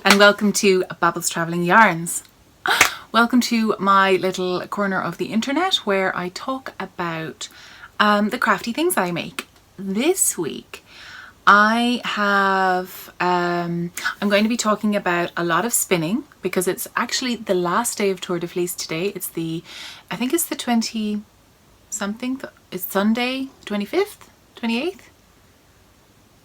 Hello and welcome to Babbles Travelling Yarns. Welcome to my little corner of the internet where I talk about the crafty things I make. This week I have, I'm going to be talking about a lot of spinning because it's actually the last day of Tour de Fleece today. It's the, I think it's the 20 something, it's Sunday 25th, 28th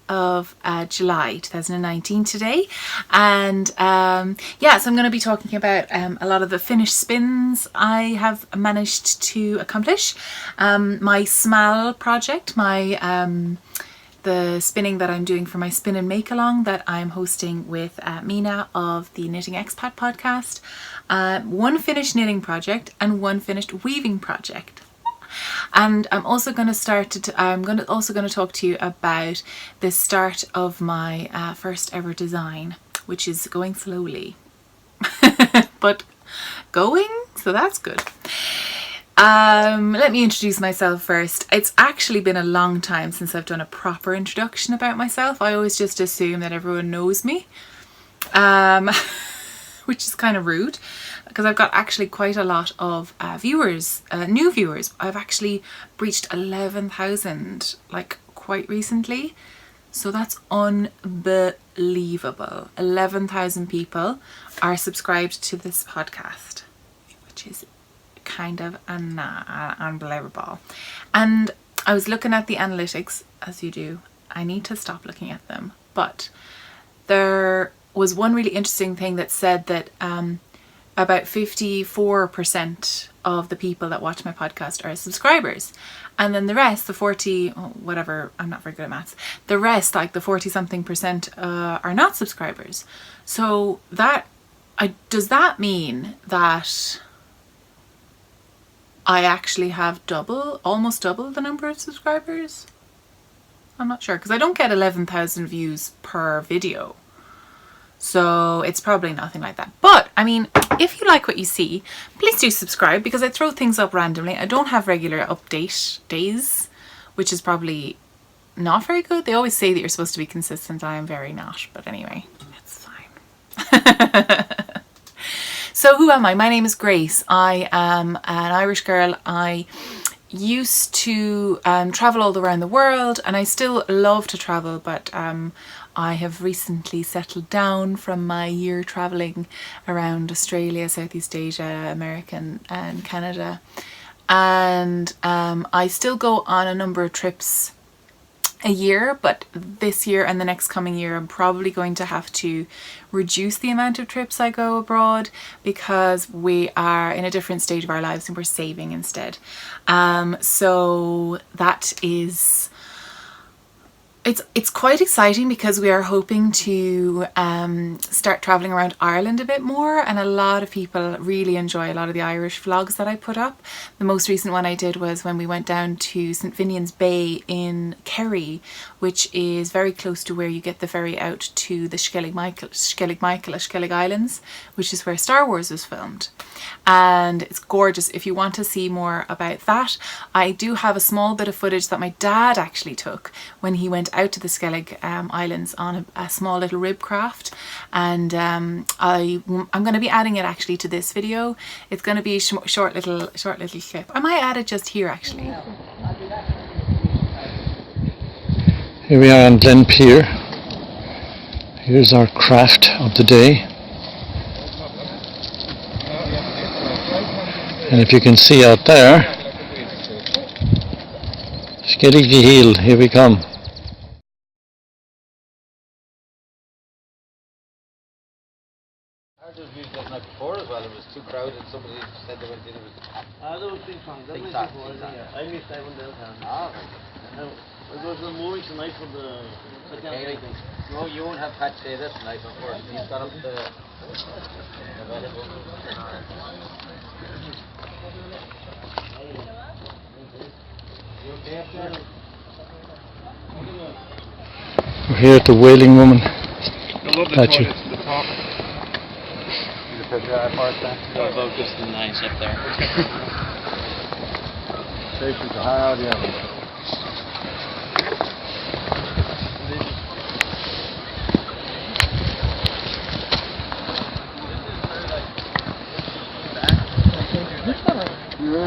of July 2019 today, and yeah, so I'm going to be talking about a lot of the finished spins I have managed to accomplish, my SMAL project, my the spinning that I'm doing for my spin and make along that I'm hosting with Mina of the Knitting Expat podcast, one finished knitting project and one finished weaving project. And I'm also going to talk to you about the start of my first ever design, which is going slowly, but going, so that's good. Let me introduce myself first. It's actually been a long time since I've done a proper introduction about myself. I always just assume that everyone knows me, which is kind of rude, because I've got actually quite a lot of viewers, new viewers. I've actually breached 11,000 like quite recently, so that's unbelievable. 11,000 people are subscribed to this podcast, which is kind of unbelievable. And I was looking at the analytics, as you do. I need to stop looking at them, but there was one really interesting thing that said that about 54% of the people that watch my podcast are subscribers, and then the rest, the 40, whatever, I'm not very good at maths, the rest, like the 40 something percent, are not subscribers. So that, does that mean that I actually have almost double the number of subscribers? I'm not sure, because I don't get 11,000 views per video. So it's probably nothing like that. But I mean, if you like what you see, please do subscribe, because I throw things up randomly. I don't have regular update days, which is probably not very good. They always say that you're supposed to be consistent. I am very not, but anyway, it's fine. So who am I? My name is Grace. I am an Irish girl. I used to travel all around the world, and I still love to travel, but I have recently settled down from my year traveling around Australia, Southeast Asia, America and Canada, and I still go on a number of trips a year, but this year and the next coming year I'm probably going to have to reduce the amount of trips I go abroad, because we are in a different stage of our lives and we're saving instead. So that is, it's quite exciting, because we are hoping to start traveling around Ireland a bit more, and a lot of people really enjoy a lot of the Irish vlogs that I put up. The most recent one I did was when we went down to St Finian's Bay in Kerry, which is very close to where you get the ferry out to the Skellig Islands, which is where Star Wars was filmed. And it's gorgeous. If you want to see more about that, I do have a small bit of footage that my dad actually took when he went out to the Skellig Islands on a small little rib craft, and I'm going to be adding it actually to this video. It's going to be a short little clip. I might add it just here actually. Here we are on Glen Pier. Here's our craft of the day, and if you can see out there, Skellig Islands, here we come. Before as well, it was too crowded. Somebody said they went in. It was. There was big songs. That was before. Yeah. I missed that one downtown. Now, I was moving tonight for the second thing. No, you won't have Pat say this tonight, of course. He's got up the. We're here at the Wailing Woman statue. About just the nice up there. Here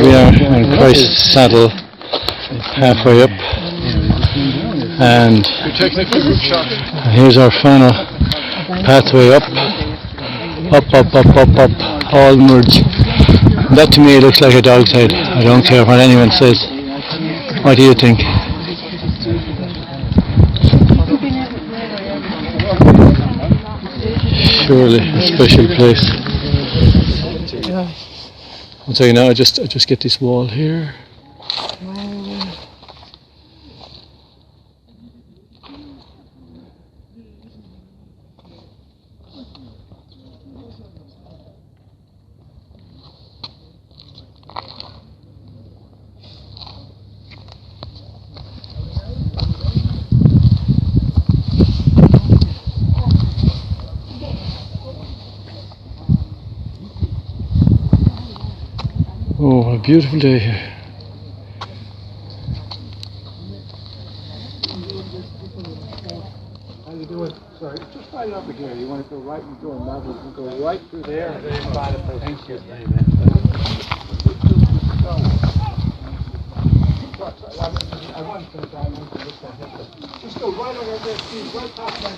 we are on Christ's Saddle, halfway up, and here's our final pathway up, onwards. That to me looks like a dog's head. I don't care what anyone says. What do you think? Surely a special place. One second now, I just get this wall here. Oh, what a beautiful day here. How you doing? Sorry, just right over here. You want to go right and go and Babbles and go right through there. Thank you. I want to just go right over there, please, right past my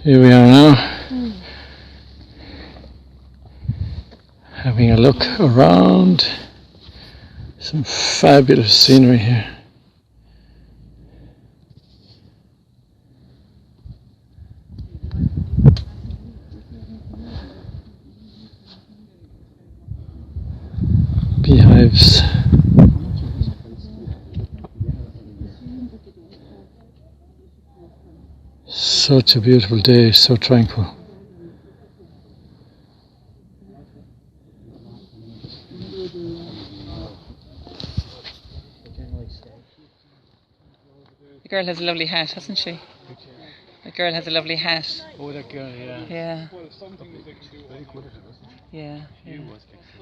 Here we are now, having a look around. Some fabulous scenery here. Beehives. Such a beautiful day, so tranquil. The girl has a lovely hat, hasn't she? The girl has a lovely hat. Oh, that girl, yeah. Yeah. Yeah.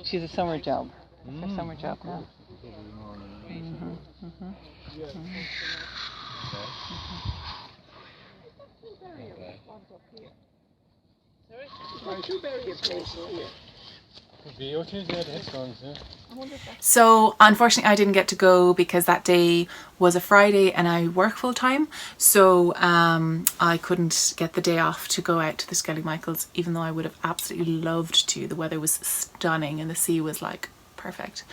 She's a summer job. It's her summer job now. So unfortunately I didn't get to go because that day was a Friday and I work full time, so I couldn't get the day off to go out to the Skellig Islands, even though I would have absolutely loved to. The weather was stunning and the sea was like perfect.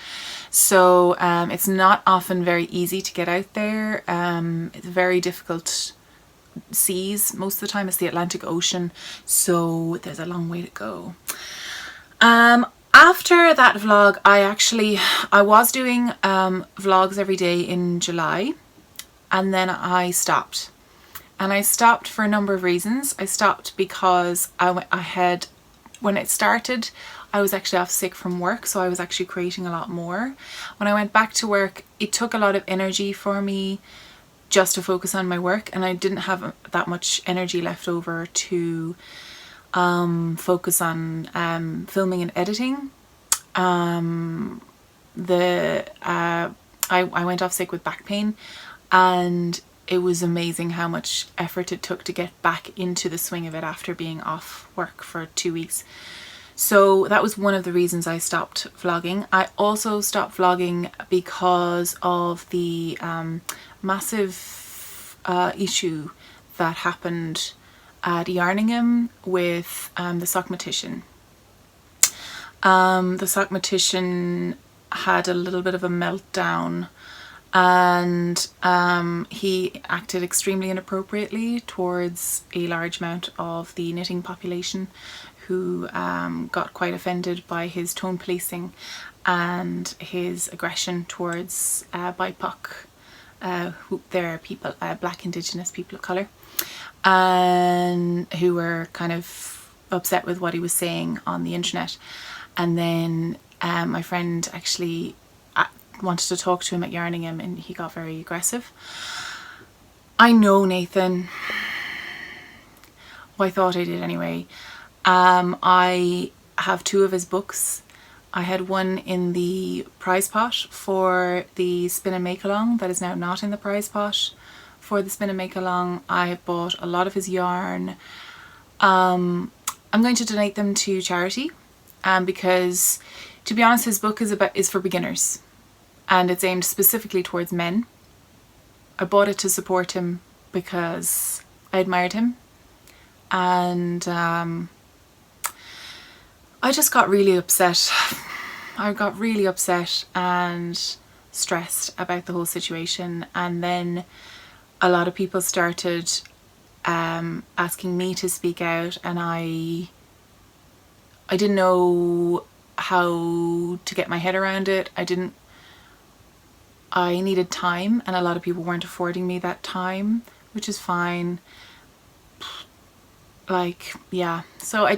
So it's not often very easy to get out there. It's very difficult seas. Most of the time it's the Atlantic Ocean, so there's a long way to go. After that vlog, I was doing vlogs every day in July, and then I stopped. And I stopped for a number of reasons. I stopped because when it started, I was actually off sick from work, so I was actually creating a lot more. When I went back to work, it took a lot of energy for me just to focus on my work, and I didn't have that much energy left over to focus on filming and editing. I went off sick with back pain, and it was amazing how much effort it took to get back into the swing of it after being off work for 2 weeks. So that was one of the reasons I stopped vlogging. I also stopped vlogging because of the massive issue that happened at Yarningham with the sockmatician. The sockmatician had a little bit of a meltdown and he acted extremely inappropriately towards a large amount of the knitting population, who got quite offended by his tone policing and his aggression towards BIPOC, who they're people, Black Indigenous people of colour, and who were kind of upset with what he was saying on the internet. And then my friend actually wanted to talk to him at Yarningham, and he got very aggressive. I know Nathan. Well, I thought I did anyway. I have 2 of his books. I had one in the prize pot for the Spin and Make Along that is now not in the prize pot for the Spin and Make Along. I have bought a lot of his yarn. I'm going to donate them to charity, because, to be honest, his book is for beginners, and it's aimed specifically towards men. I bought it to support him because I admired him, and I just got really upset. I got really upset and stressed about the whole situation, and then a lot of people started asking me to speak out, and I didn't know how to get my head around it. I needed time, and a lot of people weren't affording me that time, which is fine. Like, yeah, so I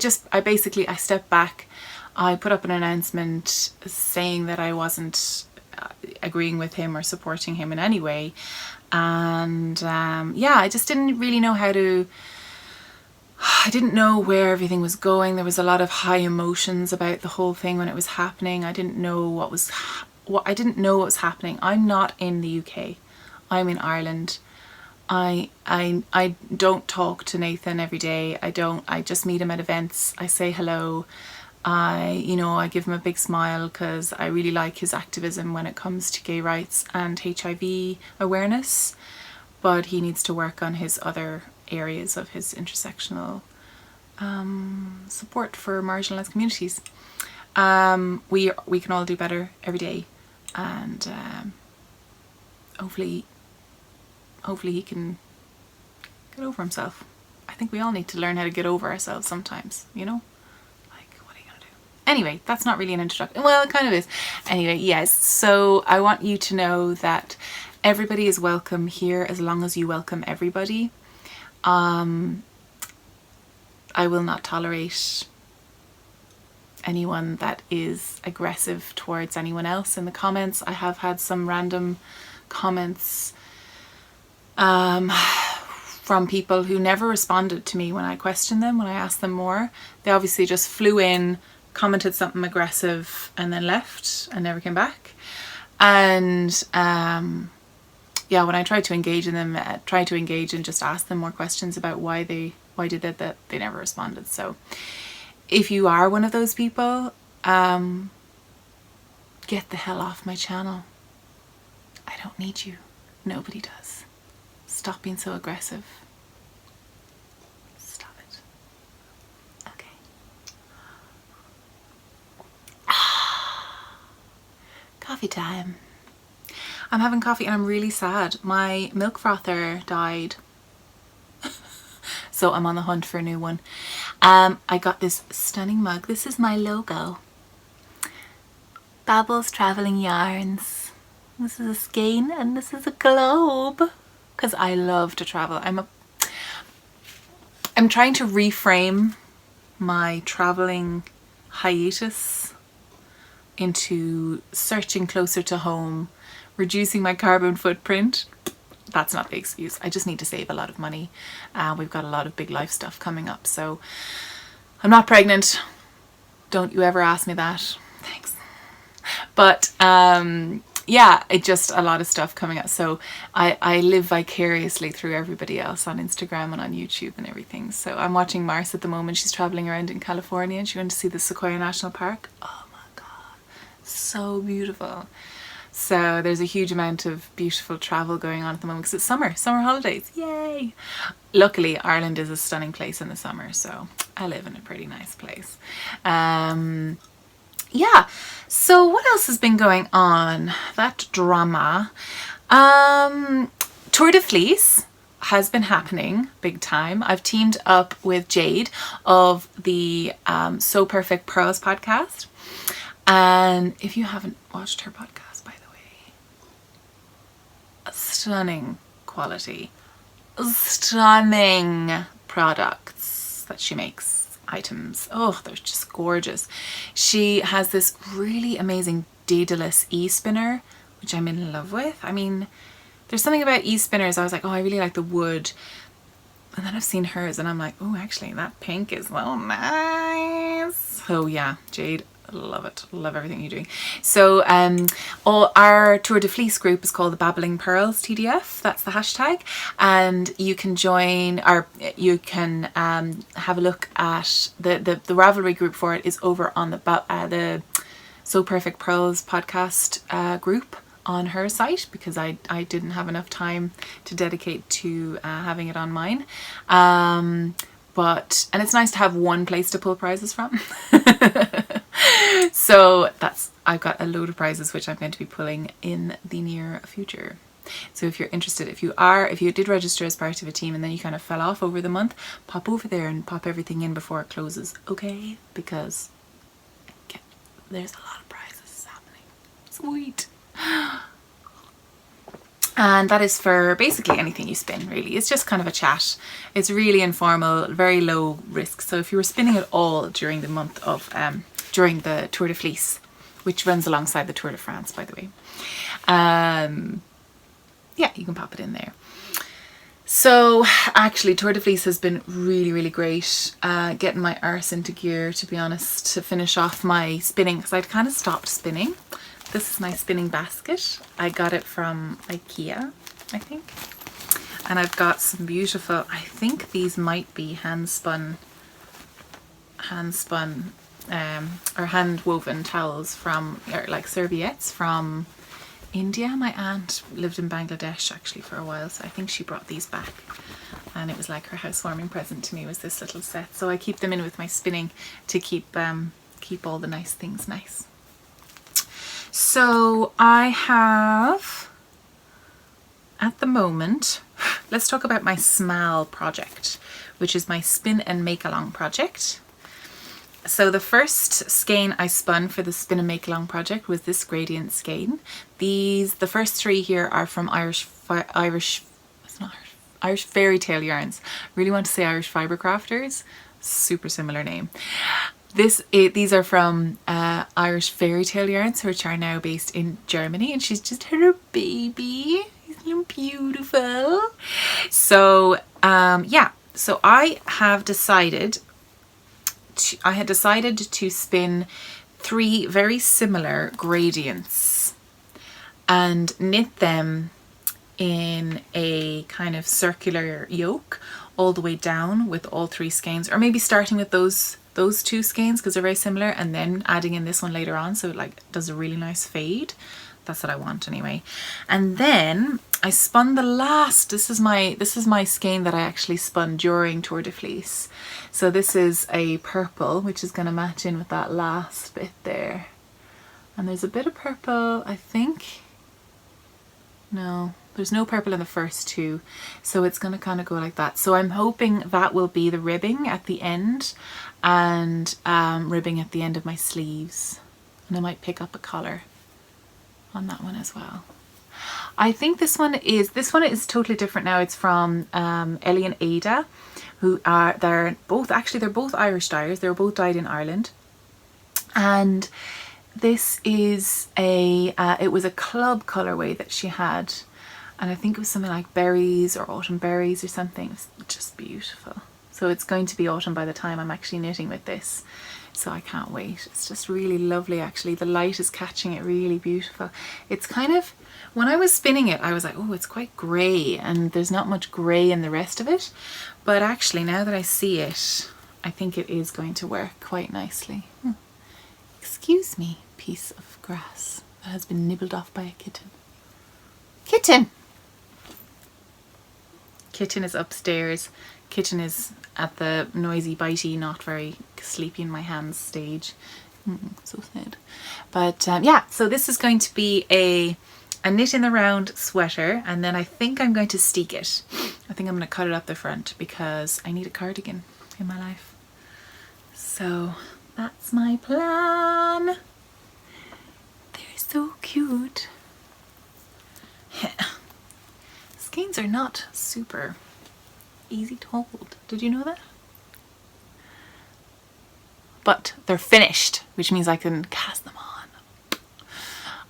stepped back. I put up an announcement saying that I wasn't agreeing with him or supporting him in any way, and yeah, I just didn't really know I didn't know where everything was going. There was a lot of high emotions about the whole thing when it was happening. I didn't know what was happening. I'm not in the UK. I'm in Ireland. I don't talk to Nathan every day. I just meet him at events. I say hello. I give him a big smile because I really like his activism when it comes to gay rights and HIV awareness, but he needs to work on his other areas of his intersectional support for marginalised communities. We can all do better every day, and hopefully he can get over himself. I think we all need to learn how to get over ourselves sometimes, you know? Like, what are you gonna do? Anyway, that's not really an introduction. Well, it kind of is. Anyway, yes, so I want you to know that everybody is welcome here as long as you welcome everybody. I will not tolerate anyone that is aggressive towards anyone else in the comments. I have had some random comments from people who never responded to me when I questioned them, when I asked them more. They obviously just flew in, commented something aggressive, and then left and never came back. And yeah, when I tried to engage in them, and just ask them more questions about why did that, they never responded. So if you are one of those people, get the hell off my channel. I don't need you. Nobody does. Stop being so aggressive. Stop it. Okay. Coffee time. I'm having coffee and I'm really sad. My milk frother died. So I'm on the hunt for a new one. I got this stunning mug. This is my logo. Babbles Travelling Yarns. This is a skein and this is a globe. Because I love to travel. I'm trying to reframe my traveling hiatus into searching closer to home, reducing my carbon footprint. That's not the excuse. I just need to save a lot of money. We've got a lot of big life stuff coming up. So I'm not pregnant. Don't you ever ask me that. Thanks. But yeah, it just a lot of stuff coming up. So I live vicariously through everybody else on Instagram and on YouTube and everything. So I'm watching Mars at the moment. She's traveling around in California and she went to see the Sequoia National Park. Oh my God, so beautiful. So there's a huge amount of beautiful travel going on at the moment because it's summer holidays, yay! Luckily Ireland is a stunning place in the summer, so I live in a pretty nice place. Yeah, so what else has been going on? That drama. Tour de Fleece has been happening big time. I've teamed up with Jade of the So Perfect Purls podcast. And if you haven't watched her podcast, by the way, stunning quality, stunning products that she makes, items. Oh, they're just gorgeous. She has this really amazing Daedalus e-spinner, which I'm in love with. I mean, there's something about e-spinners, I was like, oh, I really like the wood. And then I've seen hers and I'm like, oh, actually that pink is so nice. So yeah, Jade, love it. Love everything you're doing. So our Tour de Fleece group is called the Babbling Pearls TDF. That's the hashtag. And you can join, or you can have a look at the Ravelry group for it is over on the So Perfect Purls podcast group on her site, because I didn't have enough time to dedicate to having it on mine. And it's nice to have one place to pull prizes from. So I've got a load of prizes which I'm going to be pulling in the near future. So if you're interested, if you did register as part of a team and then you kind of fell off over the month, pop over there and pop everything in before it closes, okay? Because there's a lot of prizes happening. Sweet. And that is for basically anything you spin, really. It's just kind of a chat. It's really informal, very low risk. So if you were spinning it all during the month of, during the Tour de Fleece, which runs alongside the Tour de France, by the way, yeah, you can pop it in there. So actually Tour de Fleece has been really, really great, getting my arse into gear, to be honest, to finish off my spinning, because I'd kind of stopped spinning. This is my spinning basket. I got it from IKEA, I think. And I've got some beautiful, I think these might be hand spun or hand woven towels from, or like serviettes from India. My aunt lived in Bangladesh actually for a while, so I think she brought these back. And it was like her housewarming present to me, was this little set. So I keep them in with my spinning to keep all the nice things nice. So I have, at the moment, let's talk about my SMAL project, which is my spin and make along project. So the first skein I spun for the spin and make along project was this gradient skein. The first three here are from Irish Fairytale Yarns. I really want to say Irish Fibre Crafters, super similar name. These are from Irish Fairytale Yarns, which are now based in Germany, and she's just had her baby. He's beautiful. So yeah, so I had decided to spin 3 very similar gradients and knit them in a kind of circular yoke all the way down with all 3 skeins, or maybe starting with those 2 skeins because they're very similar and then adding in this one later on, so it like does a really nice fade. That's what I want anyway. And then I spun the last, this is my skein that I actually spun during Tour de Fleece. So this is a purple, which is going to match in with that last bit there. And there's a bit of purple, I think. No, there's no purple in the first 2. So it's going to kind of go like that. So I'm hoping that will be the ribbing at the end, and ribbing at the end of my sleeves. And I might pick up a collar on that one as well. I think this one is totally different now. It's from Ellie and Ada, who they're both Irish dyers. They were both dyed in Ireland. And this is it was a club colorway that she had, and I think it was something like berries or autumn berries or something. It's just beautiful. So it's going to be autumn by the time I'm actually knitting with this. So I can't wait. It's just really lovely actually. The light is catching it, really beautiful. It's kind of, when I was spinning it, I was like, oh, it's quite grey, and there's not much grey in the rest of it. But actually, now that I see it, I think it is going to work quite nicely. Excuse me, piece of grass that has been nibbled off by a kitten. Kitten! Kitten is upstairs. Kitten is at the noisy, bitey, not very sleepy in my hands stage. So sad. But yeah, so this is going to be a a knit in the round sweater, and then I think I'm going to steek it. I think I'm going to cut it up the front because I need a cardigan in my life. So that's my plan. They're so cute. Skeins are not super easy to hold. Did you know that? But they're finished, which means I can cast them on.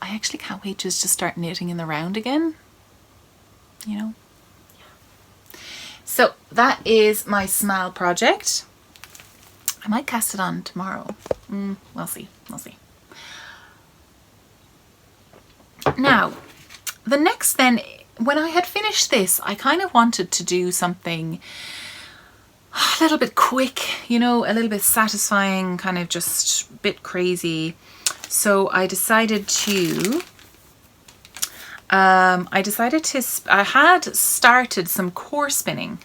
I actually can't wait just to start knitting in the round again. You know? Yeah. So that is my SMAL project. I might cast it on tomorrow. We'll see. We'll see. Now, the next then, when I had finished this, I kind of wanted to do something a little bit quick, you know, a little bit satisfying, kind of just a bit crazy. So I decided to, I had started some core spinning,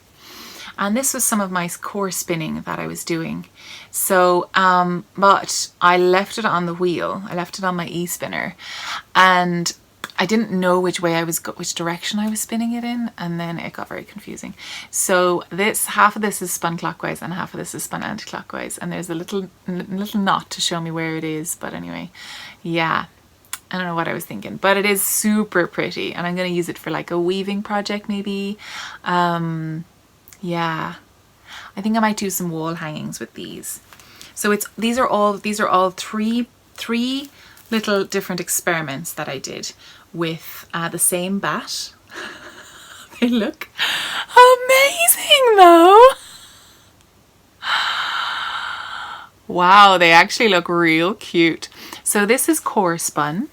and this was some of my core spinning that I was doing. So, but I left it on the wheel, I left it on my e-spinner, and I didn't know which direction I was spinning it in, and then it got very confusing. So this, half of this is spun clockwise and half of this is spun anti-clockwise, and there's a little knot to show me where it is. But anyway, yeah, I don't know what I was thinking, but it is super pretty, and I'm going to use it for like a weaving project maybe. Yeah, I think I might do some wall hangings with these. So these are all three little different experiments that I did with the same batt. They look amazing though. Wow, they actually look real cute. So this is core spun,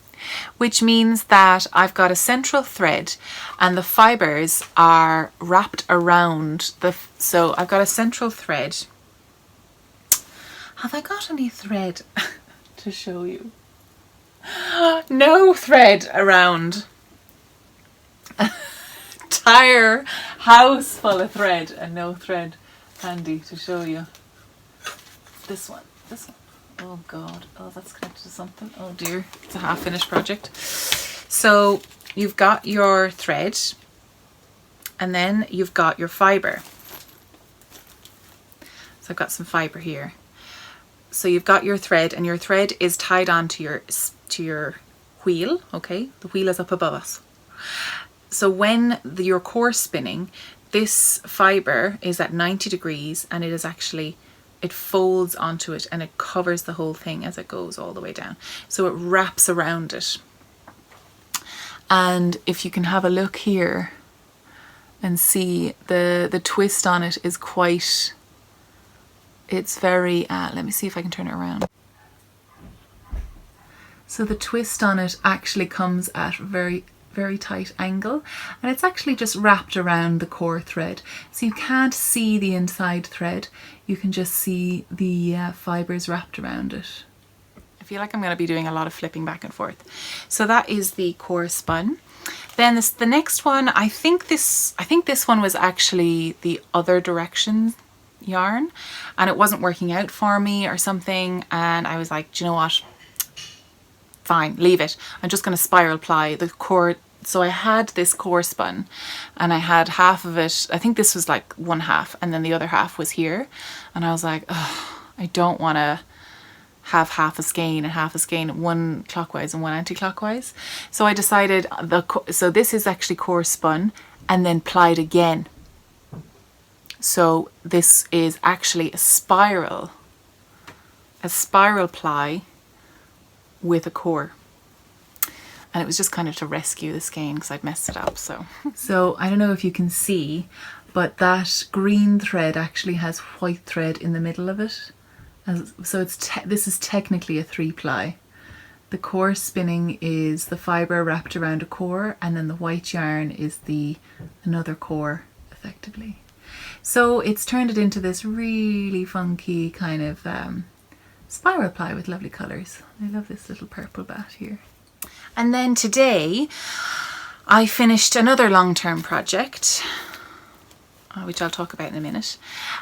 which means that I've got a central thread and the fibers are wrapped around so I've got a central thread. Have I got any thread to show you? No thread around. Entire house full of thread and no thread handy to show you. This one. Oh god, oh that's connected to something. Oh dear, it's a half finished project. So you've got your thread and then you've got your fiber. So I've got some fiber here. So you've got your thread, and your thread is tied onto your wheel, okay? The wheel is up above us. So when you're core spinning, this fiber is at 90 degrees and it is actually, it folds onto it and it covers the whole thing as it goes all the way down. So it wraps around it. And if you can have a look here and see the twist on it is quite, it's very, let me see if I can turn it around. So the twist on it actually comes at a very, very tight angle, and it's actually just wrapped around the core thread. So you can't see the inside thread, you can just see the fibers wrapped around it. I feel like I'm going to be doing a lot of flipping back and forth. So that is the core spun. Then the next one, I think this one was actually the other direction yarn, and it wasn't working out for me or something, and I was like, do you know what, fine, leave it, I'm just going to spiral ply the core. So I had this core spun and I had half of it, I think this was like one half, and then the other half was here, and I was like, oh, I don't want to have half a skein and half a skein, one clockwise and one anti-clockwise. So I decided, so this is actually core spun and then plied again. So this is actually a spiral ply with a core. And it was just kind of to rescue the skein because I'd messed it up. So I don't know if you can see, but that green thread actually has white thread in the middle of it. So this is technically a 3-ply. The core spinning is the fibre wrapped around a core, and then the white yarn is another core, effectively. So it's turned it into this really funky kind of spiral ply with lovely colours. I love this little purple bat here. And then today I finished another long-term project, which I'll talk about in a minute,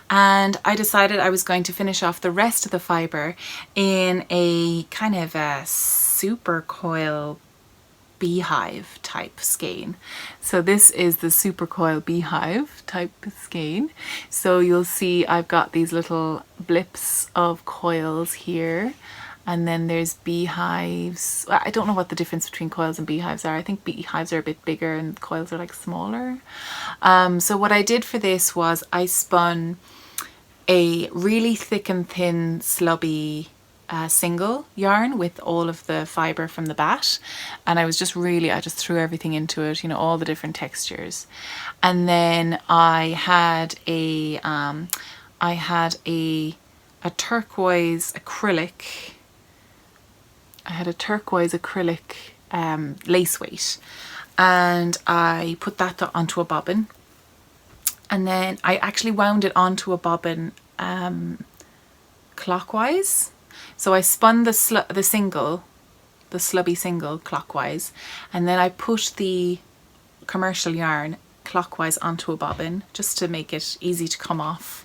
and I decided I was going to finish off the rest of the fibre in a kind of a super coil beehive type skein. So this is the super coil beehive type skein. So you'll see I've got these little blips of coils here, and then there's beehives. I don't know what the difference between coils and beehives are. I think beehives are a bit bigger and coils are like smaller. So what I did for this was I spun a really thick and thin slubby single yarn with all of the fiber from the batt, and I just threw everything into it, you know, all the different textures. And then I had a turquoise acrylic. I had a turquoise acrylic lace weight, and I put that onto a bobbin, and then I actually wound it onto a bobbin clockwise. So I spun the slubby single clockwise, and then I put the commercial yarn clockwise onto a bobbin just to make it easy to come off.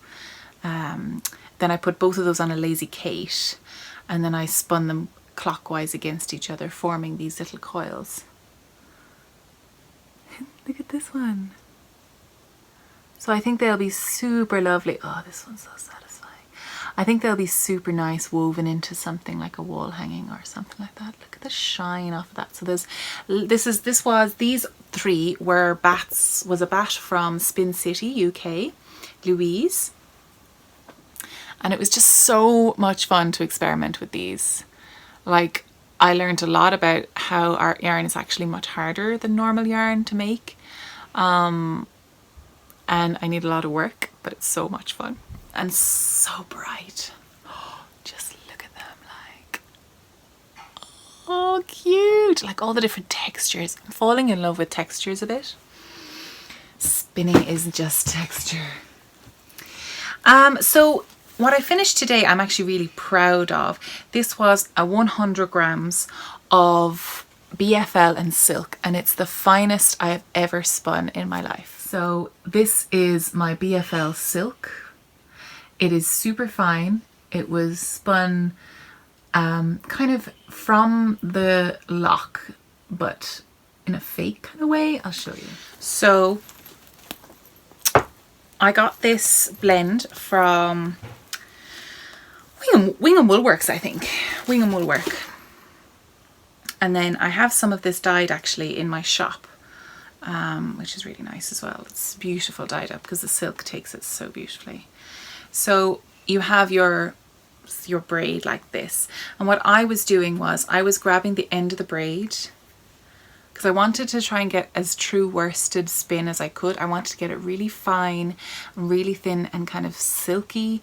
Then I put both of those on a lazy Kate, and then I spun them clockwise against each other, forming these little coils. Look at this one. So I think they'll be super lovely. Oh, this one's so satisfying. I think they'll be super nice woven into something like a wall hanging or something like that. Look at the shine off of that. So these three were batts, was a batt from Spin City, UK, Louise. And it was just so much fun to experiment with these. Like, I learned a lot about how our yarn is actually much harder than normal yarn to make. And I need a lot of work, but it's so much fun. And so bright. Oh, just look at them, like, oh, cute. Like all the different textures. I'm falling in love with textures a bit. Spinning isn't just texture. So what I finished today, I'm actually really proud of. This was a 100 grams of BFL and silk, and it's the finest I've ever spun in my life. So this is my BFL silk. It is super fine. It was spun kind of from the lock, but in a fake kind of way. I'll show you. So I got this blend from Wingham Wool Works, I think. Wingham Wool Work. And then I have some of this dyed actually in my shop, which is really nice as well. It's beautiful dyed up because the silk takes it so beautifully. So you have your braid like this, and what I was doing was I was grabbing the end of the braid because I wanted to try and get as true worsted spin as I could. I wanted to get it really fine and really thin and kind of silky.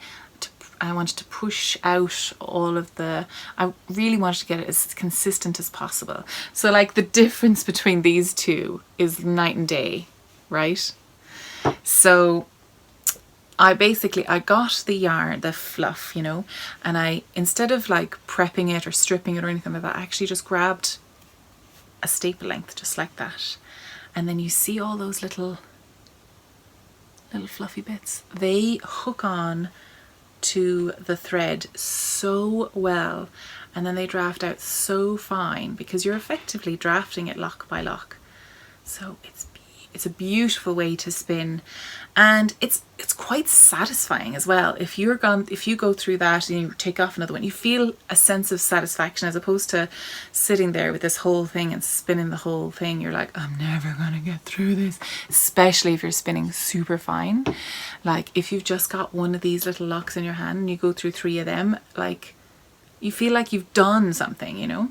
I wanted to push out all of the, I really wanted to get it as consistent as possible. So like the difference between these two is night and day, right? So I got the yarn, the fluff, you know, and I, instead of like prepping it or stripping it or anything like that, I actually just grabbed a staple length just like that. And then you see all those little fluffy bits. They hook on to the thread so well, and then they draft out so fine because you're effectively drafting it lock by lock. So it's a beautiful way to spin, and it's quite satisfying as well. If you go through that and you take off another one, you feel a sense of satisfaction as opposed to sitting there with this whole thing and spinning the whole thing. You're like, I'm never gonna get through this, especially if you're spinning super fine. Like if you've just got one of these little locks in your hand and you go through 3 of them, like you feel like you've done something, you know,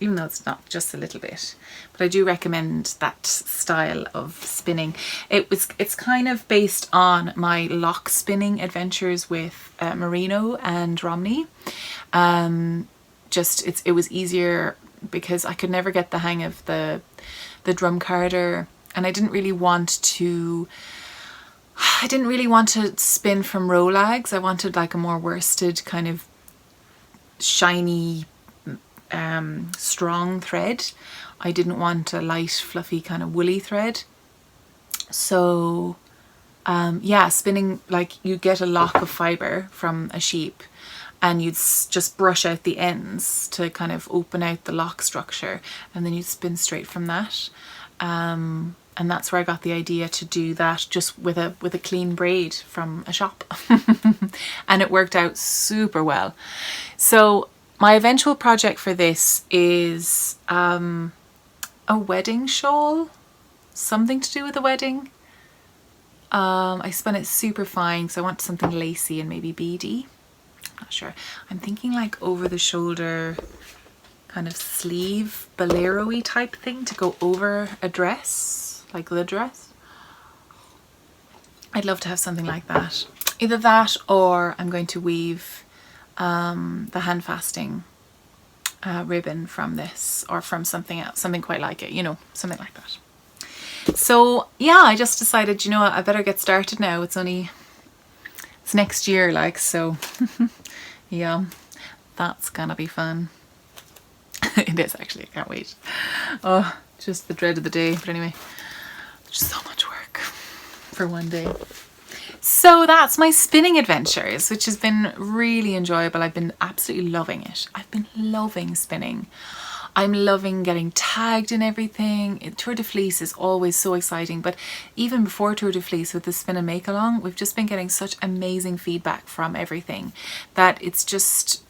even though it's not, just a little bit. But I do recommend that style of spinning. It's kind of based on my lock spinning adventures with Merino and Romney. It was easier because I could never get the hang of the drum carder, and I didn't really want to spin from rolags. I wanted like a more worsted kind of shiny strong thread. I didn't want a light fluffy kind of woolly thread. So yeah, spinning, like you get a lock of fiber from a sheep and you'd just brush out the ends to kind of open out the lock structure, and then you'd spin straight from that. And that's where I got the idea to do that, just with a clean braid from a shop. And it worked out super well. So my eventual project for this is a wedding shawl, something to do with a wedding. I spun it super fine because I want something lacy and maybe beady. I'm not sure. I'm thinking like over the shoulder kind of sleeve bolero-y type thing to go over a dress, like the dress. I'd love to have something like that. Either that, or I'm going to weave the hand fasting ribbon from this, or from something else, something quite like it, you know, something like that. So yeah, I just decided, you know what, I better get started now. It's next year, like, so yeah, that's gonna be fun. It is actually, I can't wait. Oh, just the dread of the day. But anyway, just so much work for one day. So that's my spinning adventures, which has been really enjoyable. I've been absolutely loving it. I've been loving spinning. I'm loving getting tagged in everything. Tour de Fleece is always so exciting, but even before Tour de Fleece with the spin and make along, we've just been getting such amazing feedback from everything that it's just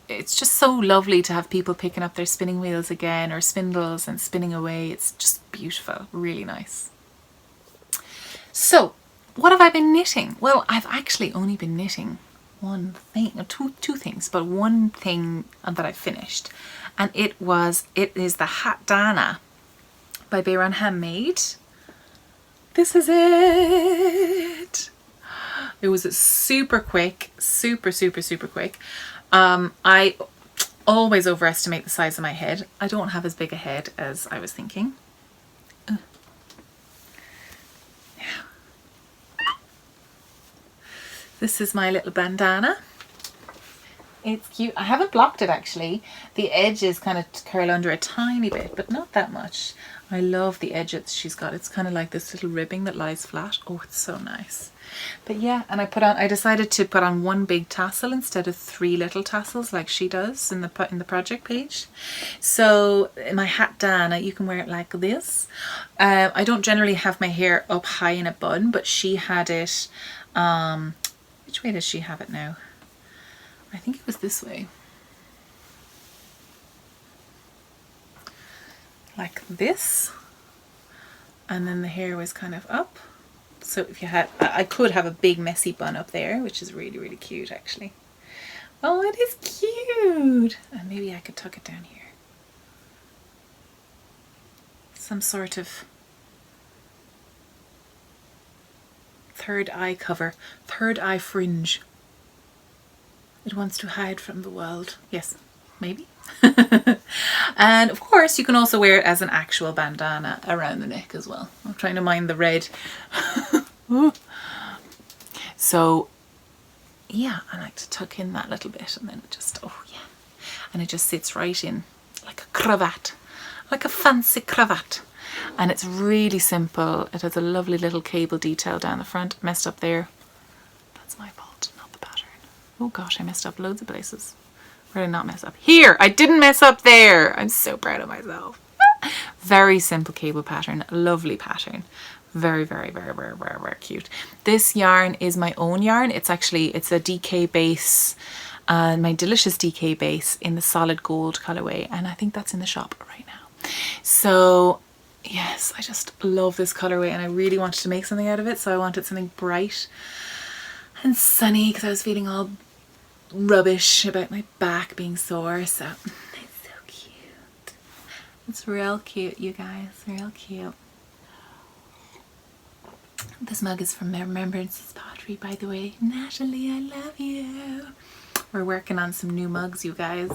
so lovely to have people picking up their spinning wheels again, or spindles, and spinning away. It's just beautiful, really nice. So what have I been knitting? Well, I've actually only been knitting one thing, two things, but one thing that I finished, and it is the Hatdana by Bayronhandmade. This is it. It was super quick, super quick. I always overestimate the size of my head. I don't have as big a head as I was thinking. This is my little bandana. It's cute. I haven't blocked it actually. The edges kind of curl under a tiny bit, but not that much. I love the edges she's got. It's kind of like this little ribbing that lies flat. Oh, it's so nice. But yeah, and I decided to put on one big tassel instead of 3 little tassels like she does in the project page. So my Hatdana, you can wear it like this. I don't generally have my hair up high in a bun, but she had it, which way does she have it now? I think it was this way. Like this. And then the hair was kind of up. So if you had, I could have a big messy bun up there, which is really, really cute actually. Oh, it is cute. And maybe I could tuck it down here. Some sort of third eye cover, third eye fringe. It wants to hide from the world. Yes, maybe. And of course you can also wear it as an actual bandana around the neck as well. I'm trying to mind the red. So yeah, I like to tuck in that little bit, and then it just, oh yeah, and it just sits right in like a cravat, like a fancy cravat. And it's really simple. It has a lovely little cable detail down the front. Messed up there. That's my fault, not the pattern. Oh gosh, I messed up loads of places. Where did I not mess up? Here! I didn't mess up there! I'm so proud of myself. Very simple cable pattern. Lovely pattern. Very, very, very, very, very, very cute. This yarn is my own yarn. It's a DK base. My Delicious DK base in the solid gold colourway. And I think that's in the shop right now. So yes, I just love this colourway, and I really wanted to make something out of it. So I wanted something bright and sunny because I was feeling all rubbish about my back being sore. So it's so cute. It's real cute, you guys, real cute. This mug is from Remembrances Pottery, by the way. Natalie, I love you. We're working on some new mugs, you guys,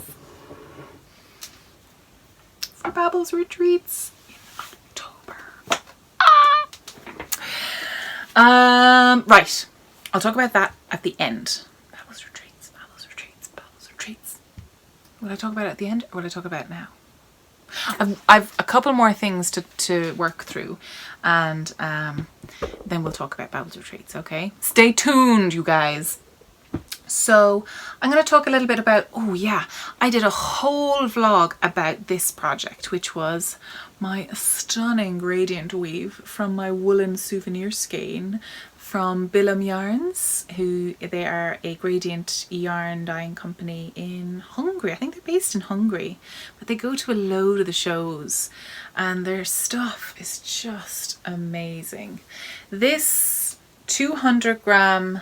for Babbles Retreats in October. Right, I'll talk about that at the end. Babbles Retreats, Babbles Retreats, Babbles Retreats. Will I talk about it at the end, or will I talk about it now? I've a couple more things to work through, and then we'll talk about Babbles Retreats, okay? Stay tuned, you guys. So I'm going to talk a little bit about, oh yeah, I did a whole vlog about this project, which was my stunning gradient weave from my woolen souvenir skein from Babbles Yarns, who they are a gradient yarn dyeing company in Hungary. I think they're based in Hungary, but they go to a load of the shows and their stuff is just amazing. This 200-gram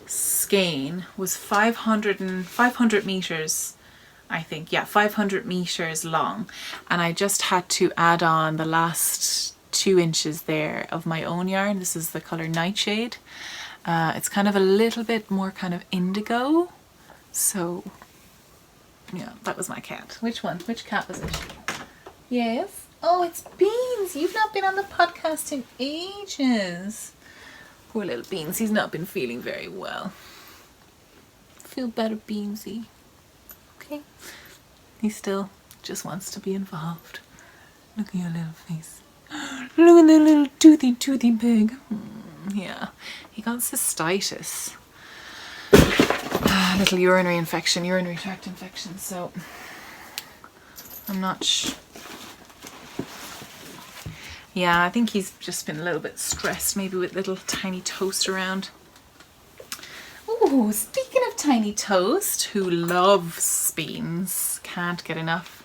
skein was 500 meters, I think, yeah, 500 meters long, and I just had to add on the last 2 inches there of my own yarn. This is the color Nightshade. It's kind of a little bit more kind of indigo, so yeah, that was my cat. Which one? Which cat was it? Yes. Oh, it's Beans. You've not been on the podcast in ages. Poor little Beans. He's not been feeling very well. Feel better, Beansy. Okay. He still just wants to be involved. Look at your little face. Look at that little toothy pig. Yeah, he got cystitis. Little urinary tract infection, so I'm not sure. Yeah, I think he's just been a little bit stressed, maybe with little Tiny Toast around. Oh, speaking of Tiny Toast, who loves beans, can't get enough.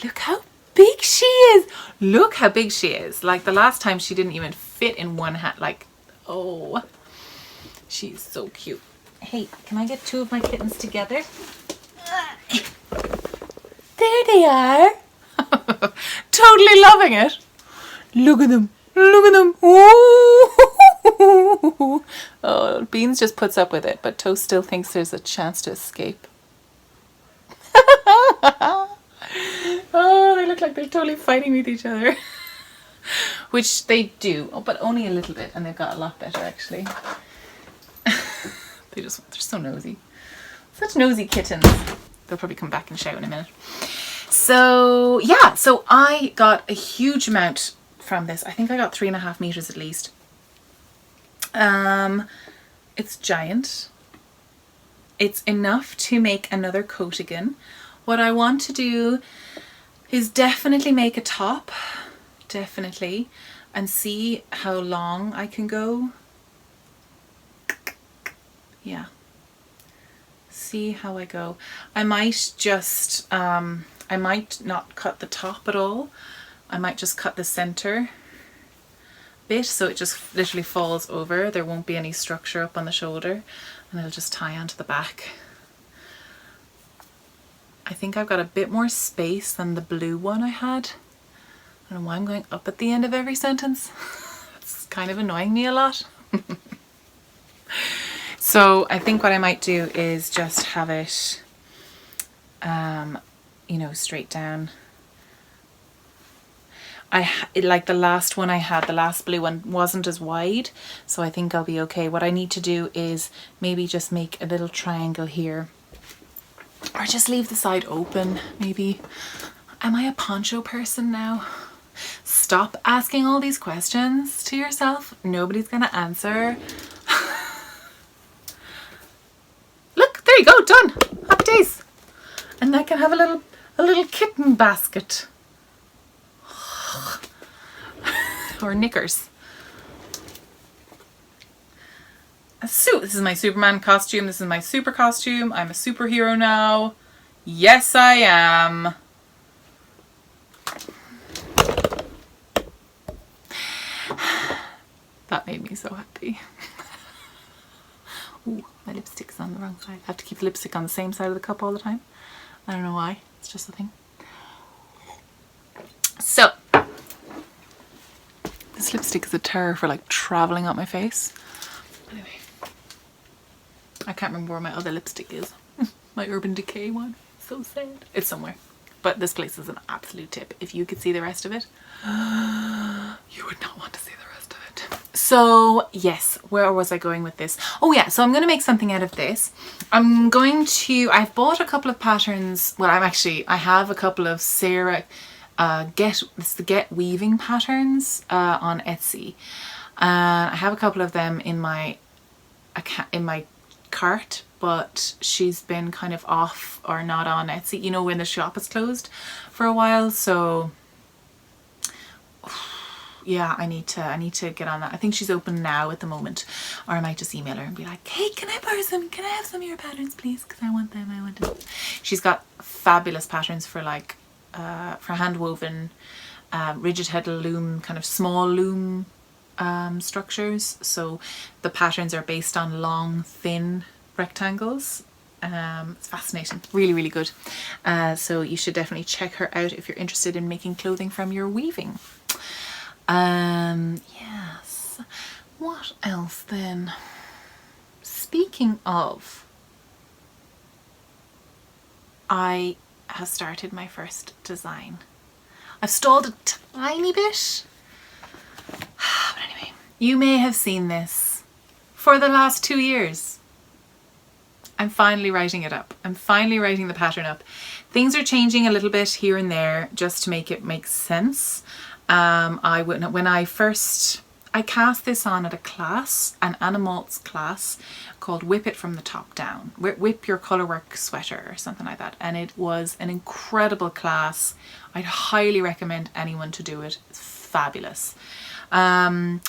Look how big she is. Look how big she is. Like the last time she didn't even fit in one hat. Like, oh, she's so cute. Hey, can I get 2 of my kittens together? There they are. Totally loving it. Look at them. Look at them. Oh. Oh, Beans just puts up with it, but Toast still thinks there's a chance to escape. Oh, they look like they're totally fighting with each other. Which they do, but only a little bit, and they've got a lot better actually. They're so nosy. Such nosy kittens. They'll probably come back and shout in a minute. So yeah, so I got a huge amount from this. I think I got 3.5 meters at least. It's giant. It's enough to make another coat again. What I want to do is definitely make a top, definitely, and see how long I can go. Yeah, see how I go. I might just, I might not cut the top at all. I might just cut the center bit so it just literally falls over. There won't be any structure up on the shoulder, and it'll just tie onto the back. I think I've got a bit more space than the blue one I had. I don't know why I'm going up at the end of every sentence. It's kind of annoying me a lot. So I think what I might do is just have it, you know, straight down. Like the last one I had, the last blue one wasn't as wide, so I think I'll be okay. What I need to do is maybe just make a little triangle here, or just leave the side open, maybe. Am I a poncho person now? Stop asking all these questions to yourself. Nobody's gonna answer. Look, there you go, done. Happy days. And I can have a little kitten basket. Or knickers. A suit. This is my Superman costume. This is my super costume. I'm a superhero now. Yes, I am. That made me so happy. Ooh, my lipstick's on the wrong side. I have to keep the lipstick on the same side of the cup all the time. I don't know why. It's just a thing. So, this lipstick is a terror for like traveling up my face. Anyway, I can't remember where my other lipstick is. My Urban Decay one. So sad. It's somewhere. But this place is an absolute tip. If you could see the rest of it, you would not want to see the rest of it. So yes, where was I going with this? Oh yeah, so I'm going to make something out of this. I've bought a couple of patterns. Well, I have a couple of Sarah Get Weaving patterns on Etsy. I have a couple of them in my cart, but she's been kind of off or not on Etsy, you know, when the shop is closed for a while. So yeah, I need to get on that. I think she's open now at the moment, or I might just email her and be like, hey, can I have some of your patterns please, because I want them. She's got fabulous patterns for like for hand woven rigid head loom, kind of small loom structures. So the patterns are based on long thin rectangles. It's fascinating, really, really good. So you should definitely check her out if you're interested in making clothing from your weaving. Yes, what else then? Speaking of, I have started my first design. I've stalled a tiny bit, but anyway, you may have seen this for the last 2 years. I'm finally writing it up. I'm finally writing the pattern up. Things are changing a little bit here and there just to make it make sense. I cast this on at a class, an Animalts class called Whip It From the Top Down. Whip Your Colourwork Sweater or something like that. And it was an incredible class. I'd highly recommend anyone to do it. It's fabulous. What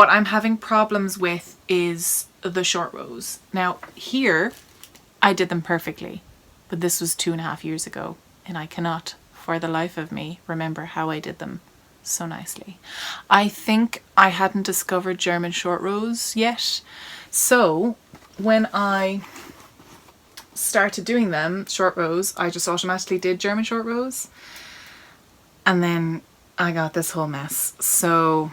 I'm having problems with is the short rows. Now here, I did them perfectly, but this was 2.5 years ago, and I cannot for the life of me remember how I did them so nicely. I think I hadn't discovered German short rows yet, so when I started doing them, short rows, I just automatically did German short rows, and then I got this whole mess. So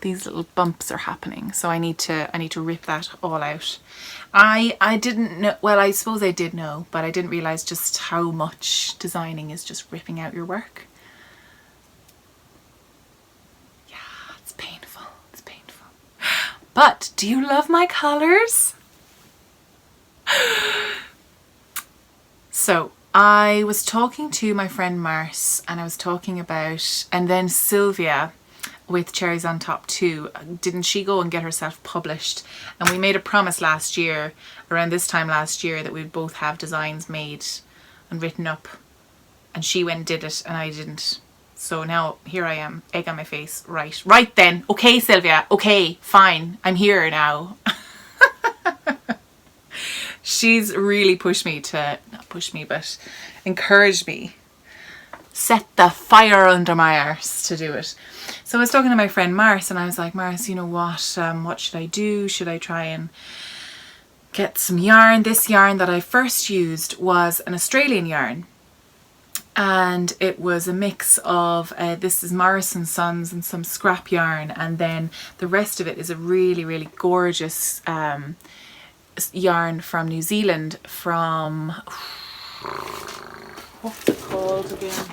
these little bumps are happening, so I need to rip that all out. I didn't know, well, I suppose I did know, but I didn't realize just how much designing is just ripping out your work. Yeah, it's painful. It's painful. But do you love my colors? So I was talking to my friend Mars, and I was talking about, and then Sylvia with Cherries on Top too. Didn't she go and get herself published? And we made a promise last year, around this time last year, that we'd both have designs made and written up, and she went and did it and I didn't. So now here I am, egg on my face. Right then, okay Sylvia, okay, fine, I'm here now. She's really pushed me to, not pushed me, but encouraged me, set the fire under my arse to do it. So I was talking to my friend Mars, and I was like, Mars, you know what should I do? Should I try and get some yarn? This yarn that I first used was an Australian yarn, and it was a mix of this is Morris & Sons and some scrap yarn, and then the rest of it is a really, really gorgeous yarn from New Zealand, from, what's it called again?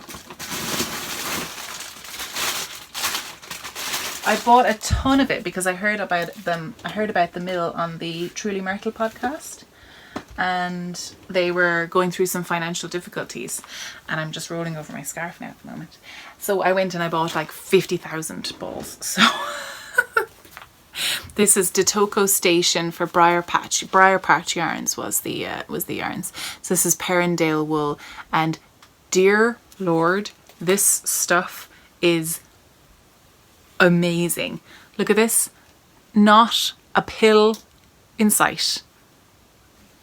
I bought a ton of it because I heard about them. I heard about the mill on the Truly Myrtle podcast, and they were going through some financial difficulties, and I'm just rolling over my scarf now at the moment. So I went and I bought like 50,000 balls. So this is Ditoko Station for Briar Patch. Briar Patch Yarns was the yarns. So this is Perrindale wool, and dear Lord, this stuff is amazing. Look at this, not a pill in sight.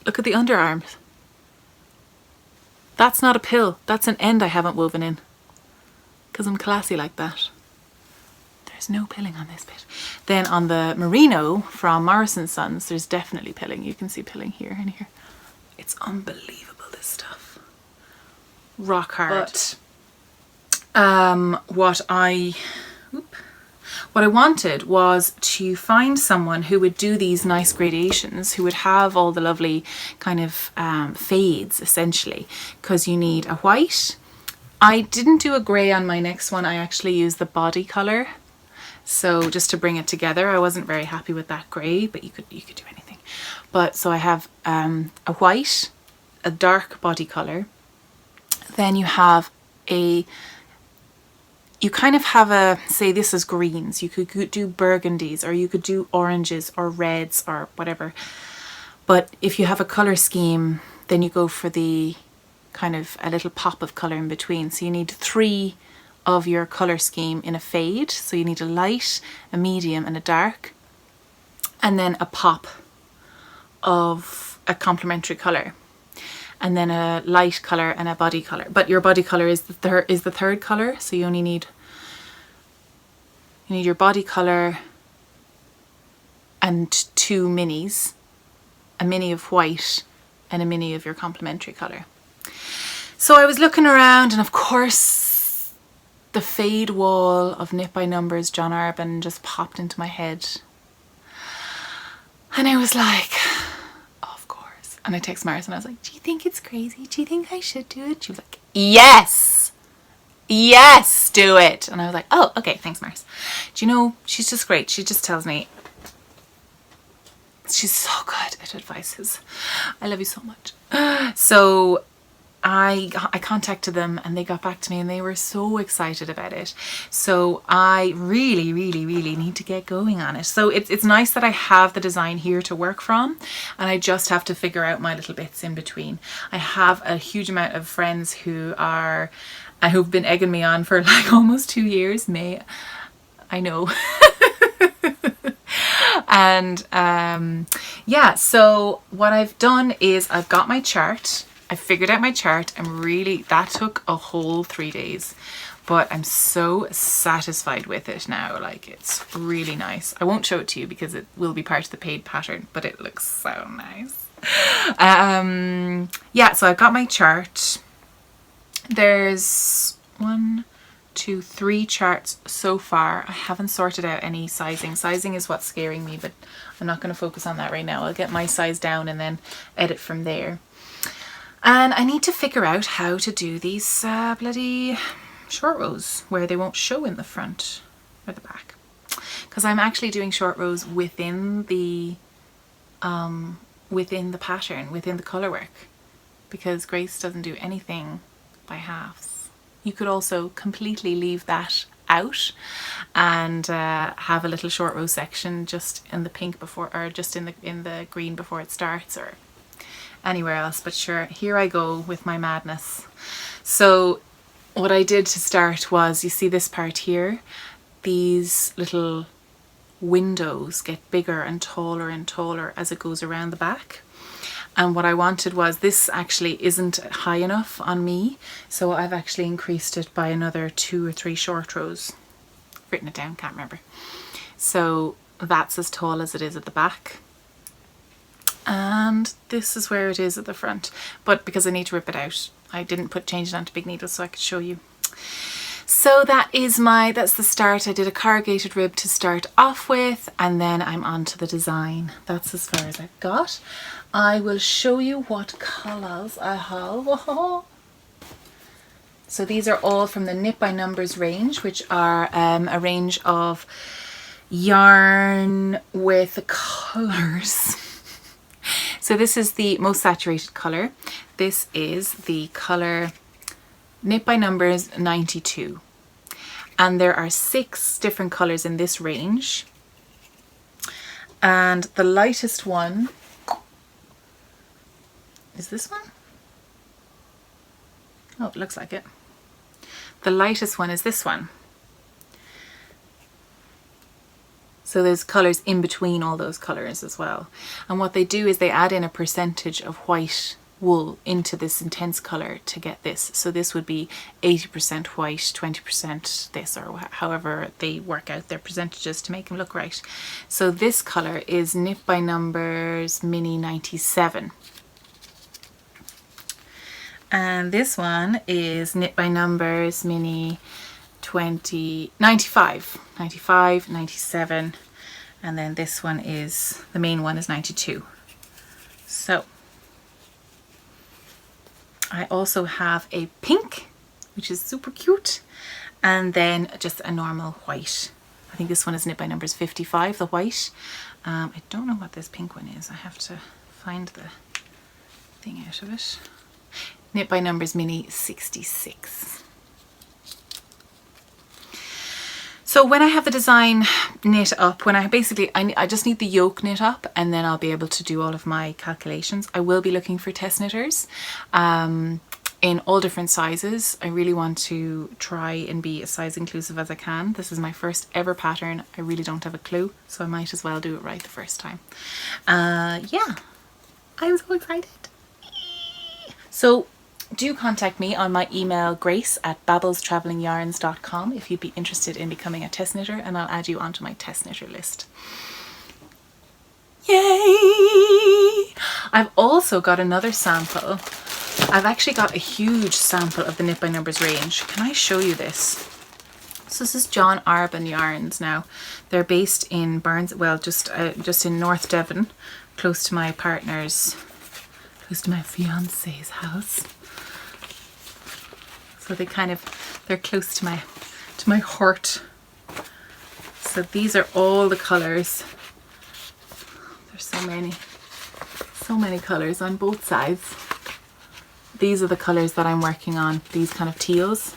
Look at the underarms. That's not a pill, that's an end I haven't woven in, because I'm classy like that. There's no pilling on this bit. Then on the merino from Morris & Sons, there's definitely pilling. You can see pilling here and here. It's unbelievable, this stuff. Rock hard. But what I wanted was to find someone who would do these nice gradations, who would have all the lovely kind of fades essentially, because you need a white. I didn't do a grey on my next one. I actually used the body colour, so just to bring it together. I wasn't very happy with that grey, but you could do anything. But so I have a white, a dark body colour, then you have a you kind of have a, say this is greens, you could do burgundies, or you could do oranges or reds or whatever. But if you have a colour scheme, then you go for the kind of a little pop of colour in between. So you need 3 of your colour scheme in a fade. So you need a light, a medium and a dark, and then a pop of a complementary colour, and then a light colour and a body colour. But your body colour is the third colour, so you only need your body colour and 2 minis, a mini of white and a mini of your complementary colour. So I was looking around, and of course the fade wall of Knit by Numbers John Arbon just popped into my head, and I was like, of course. And I texted Maris and I was like, do you think it's crazy? Do you think I should do it? She was like, yes, yes, do it. And I was like, oh, okay, thanks Maris. Do you know, she's just great. She just tells me, she's so good at advices. I love you so much. So I contacted them and they got back to me and they were so excited about it. So I really need to get going on it. So it's nice that I have the design here to work from, and I just have to figure out my little bits in between. I have a huge amount of friends who've been egging me on for like almost 2 years. I know. And yeah, so what I've done is I've got my chart. I figured out my chart, and really that took a whole 3 days, but I'm so satisfied with it now. Like, it's really nice. I won't show it to you because it will be part of the paid pattern, but it looks so nice. Yeah, so I've got my chart. There's 1, 2, 3 charts so far. I haven't sorted out any sizing. Sizing is what's scaring me, but I'm not going to focus on that right now. I'll get my size down and then edit from there. And I need to figure out how to do these bloody short rows where they won't show in the front or the back, because I'm actually doing short rows within the pattern, within the Colourwork, because Grace doesn't do anything by halves. You could also completely leave that out and have a little short row section just in the pink before, or just in the green before it starts, or anywhere else. But sure, here I go with my madness. So what I did to start was, you see this part here, these little windows get bigger and taller as it goes around the back. And what I wanted was, this actually isn't high enough on me, so I've actually increased it by another 2 or 3 short rows. I've written it down, can't remember. So that's as tall as it is at the back. And this is where it is at the front, but because I need to rip it out, I didn't change it onto big needles so I could show you. So that's the start. I did a corrugated rib to start off with, and then I'm on to the design. That's as far as I've got. I will show you what colours I have. So these are all from the Knit by Numbers range, which are a range of yarn with colours. So this is the most saturated colour. This is the colour Knit by Numbers 92. And there are 6 different colours in this range. And the lightest one is this one. Oh, it looks like it. The lightest one is this one. So there's colours in between all those colours as well. And what they do is they add in a percentage of white wool into this intense colour to get this. So this would be 80% white, 20% this, or however they work out their percentages to make them look right. So this colour is Knit by Numbers Mini 97. And this one is Knit by Numbers Mini 95, 97, and then this one is, the main one is 92. So I also have a pink, which is super cute, and then just a normal white. I think this one is Knit by Numbers 55, the white. I don't know what this pink one is. I have to find the thing out of it. Knit by Numbers Mini 66. So when I have the design knit up, when I just need the yoke knit up, and then I'll be able to do all of my calculations. I will be looking for test knitters in all different sizes. I really want to try and be as size inclusive as I can. This is my first ever pattern. I really don't have a clue, so I might as well do it right the first time. Yeah, I'm so excited. So do contact me on my email, grace@babblestravelingyarns.com, if you'd be interested in becoming a test knitter, and I'll add you onto my test knitter list. Yay! I've also got another sample. I've actually got a huge sample of the Knit by Numbers range. Can I show you this? So this is John Arbon yarns now. They're based in just in North Devon, close to my partner's, close to my fiance's house. So they're close to my heart. So these are all the colours. There's so many colours on both sides. These are the colours that I'm working on, these kind of teals.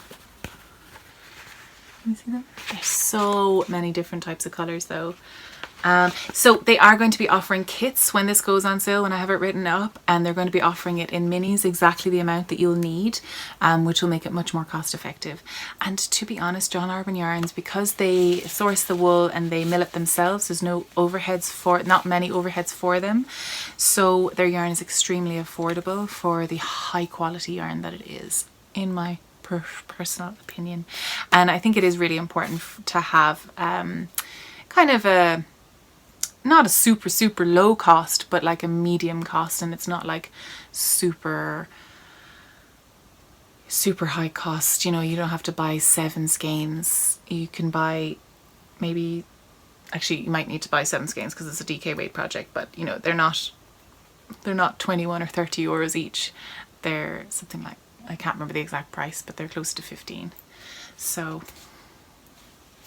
Can you see them? There's so many different types of colours though. So they are going to be offering kits when this goes on sale, when I have it written up, and they're going to be offering it in minis, exactly the amount that you'll need, which will make it much more cost effective. And to be honest, John Arbon yarns, because they source the wool and they mill it themselves, there's not many overheads for them, so their yarn is extremely affordable for the high quality yarn that it is, in my personal opinion. And I think it is really important to have kind of not a super low cost, but like a medium cost, and it's not like super high cost. You know, you don't have to buy 7 skeins. You can buy actually you might need to buy 7 skeins because it's a DK weight project, but you know, they're not 21 or 30 euros each. They're something like, I can't remember the exact price, but they're close to 15. So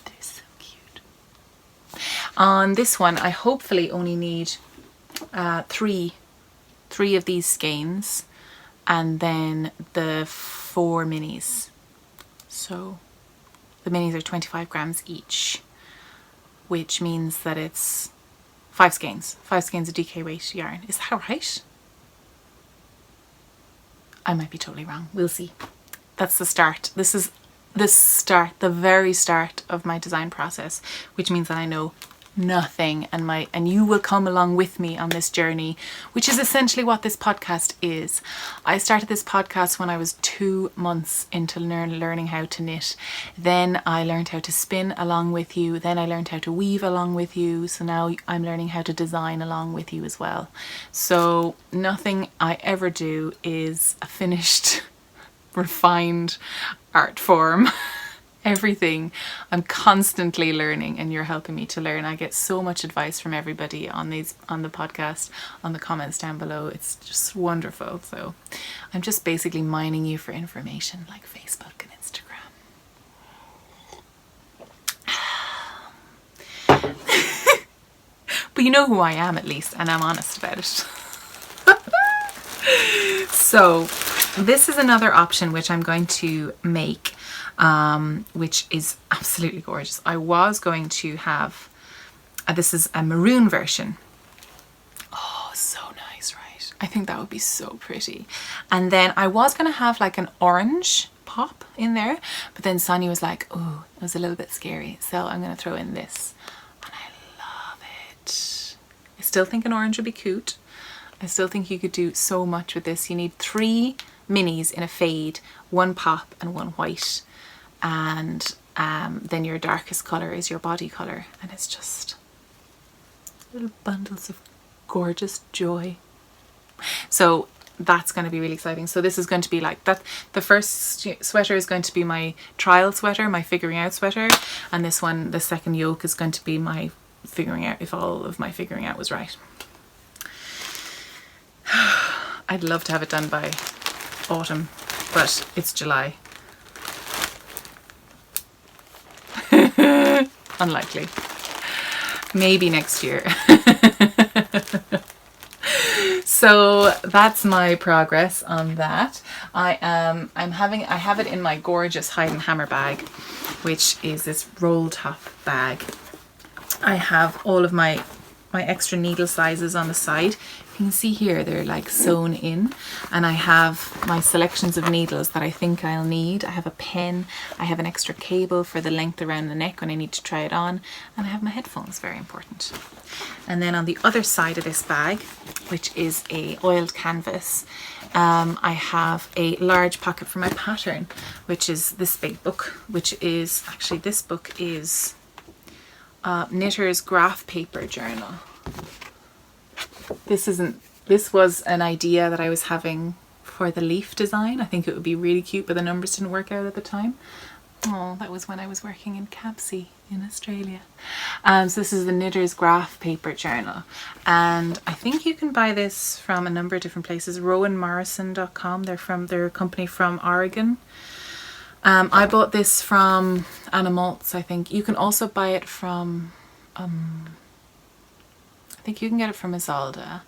they're so cute. On this one, I hopefully only need 3 of these skeins, and then the 4 minis. So the minis are 25 grams each, which means that it's 5 skeins of DK weight yarn. Is that right? I might be totally wrong. We'll see. That's the start. This is the very start of my design process, which means that I know nothing, and you will come along with me on this journey, which is essentially what this podcast is. I started this podcast when I was 2 months into learning how to knit. Then I learned how to spin along with you. Then I learned how to weave along with you. So now I'm learning how to design along with you as well. So nothing I ever do is a finished, refined art form. Everything I'm constantly learning, and you're helping me to learn. I get so much advice from everybody on the podcast, on the comments down below. It's just wonderful. So I'm just basically mining you for information, like Facebook and Instagram. But you know who I am, at least, and I'm honest about it. So this is another option which I'm going to make, which is absolutely gorgeous. I was going to have, this is a maroon version. Oh, so nice, right? I think that would be so pretty. And then I was going to have like an orange pop in there, but then Sonia was like, oh, it was a little bit scary, so I'm going to throw in this. And I love it. I still think an orange would be cute. I still think you could do so much with this. You need 3 minis in a fade, 1 pop and 1 white. And then your darkest colour is your body colour. And it's just little bundles of gorgeous joy. So that's going to be really exciting. So this is going to be like that. The first sweater is going to be my trial sweater, my figuring out sweater. And this one, the second yoke, is going to be my figuring out, if all of my figuring out was right. I'd love to have it done by autumn, but it's July. Unlikely. Maybe next year. So that's my progress on that. I have it in my gorgeous hide and hammer bag, which is this roll top bag. I have all of my extra needle sizes on the side. You can see here they're like sewn in, and I have my selections of needles that I think I'll need. I have a pen, I have an extra cable for the length around the neck when I need to try it on, and I have my headphones, very important. And then on the other side of this bag, which is a oiled canvas, I have a large pocket for my pattern, which is this big book, which is actually, this book is Knitter's Graph Paper Journal. This was an idea that I was having for the leaf design. I think it would be really cute, but the numbers didn't work out at the time. Oh, that was when I was working in Cabsey in Australia. So this is the Knitter's Graph Paper Journal, and I think you can buy this from a number of different places. RowanMorrison.com. They're a company from Oregon. I bought this from Anna Maltz, I think. You can also buy it from I think you can get it from Isolde,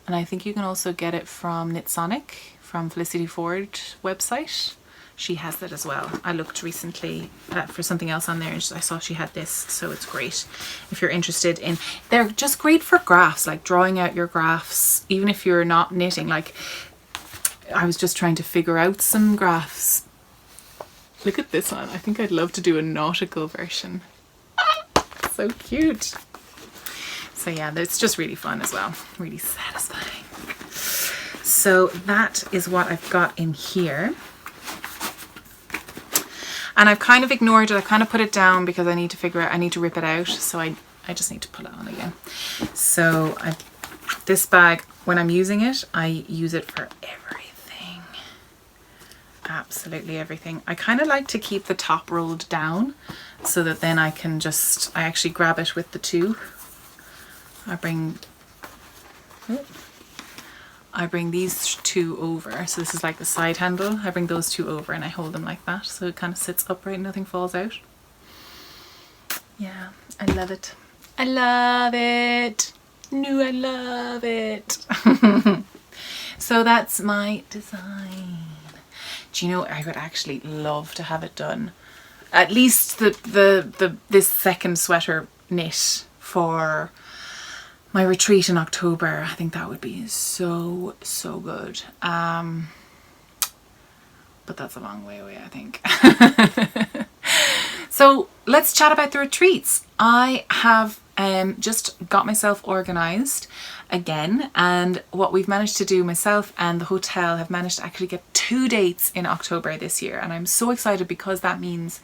and I think you can also get it from Knitsonic, from Felicity Ford website. She has that as well. I looked recently for something else on there, and I saw she had this, so it's great if you're interested in. They're just great for graphs, like drawing out your graphs, even if you're not knitting. Like, I was just trying to figure out some graphs. Look at this one. I think I'd love to do a nautical version. So cute. So yeah, it's just really fun as well, really satisfying. So that is what I've got in here. And I've kind of ignored it, I kind of put it down because I need to figure out, I need to rip it out. So I just need to put it on again. So this bag, when I'm using it, I use it for everything. Absolutely everything. I kind of like to keep the top rolled down so that then I can just, I actually grab it with the two. I bring these two over, so this is like the side handle. I bring those two over and I hold them like that, so it kind of sits upright, nothing falls out. Yeah, I love it. I love it. No, I love it. So that's my design. Do you know, I would actually love to have it done. At least this second sweater knit for my retreat in October. I think that would be so good. But that's a long way away, I think. So let's chat about the retreats. I have just got myself organized again, and what we've managed to do, myself and the hotel have managed to actually get 2 dates in October this year, and I'm so excited because that means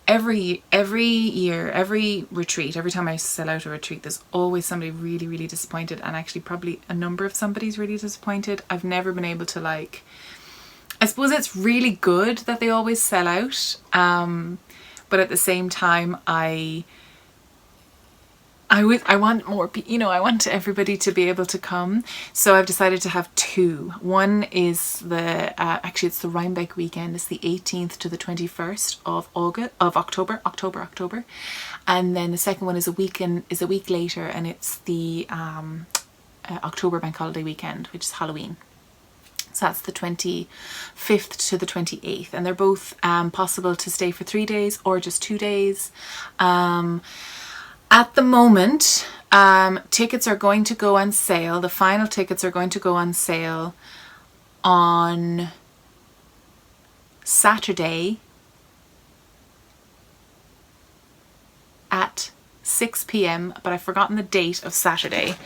every year, every retreat, every time I sell out a retreat, there's always somebody really disappointed, and actually probably a number of somebody's really disappointed. I've never been able to, like, I suppose it's really good that they always sell out, but at the same time I want more, you know, I want everybody to be able to come. So I've decided to have 2. One is the, actually it's the Rhinebeck weekend. It's the 18th to the 21st of October. And then the second one is a week later, and it's the October bank holiday weekend, which is Halloween. So that's the 25th to the 28th. And they're both possible to stay for 3 days or just 2 days. At the moment, tickets are going to go on sale. The final tickets are going to go on sale on Saturday at 6 p.m, but I've forgotten the date of Saturday.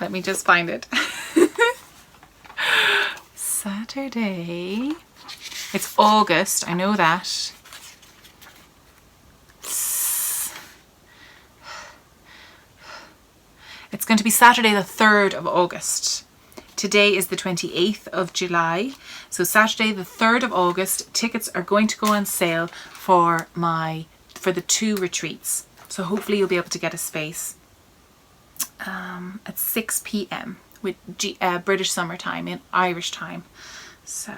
Let me just find it. Saturday. It's August, I know that. It's going to be Saturday the 3rd of August. Today is the 28th of July. So Saturday the 3rd of August, tickets are going to go on sale for the 2 retreats. So hopefully you'll be able to get a space at 6 p.m. with British summertime in Irish time. So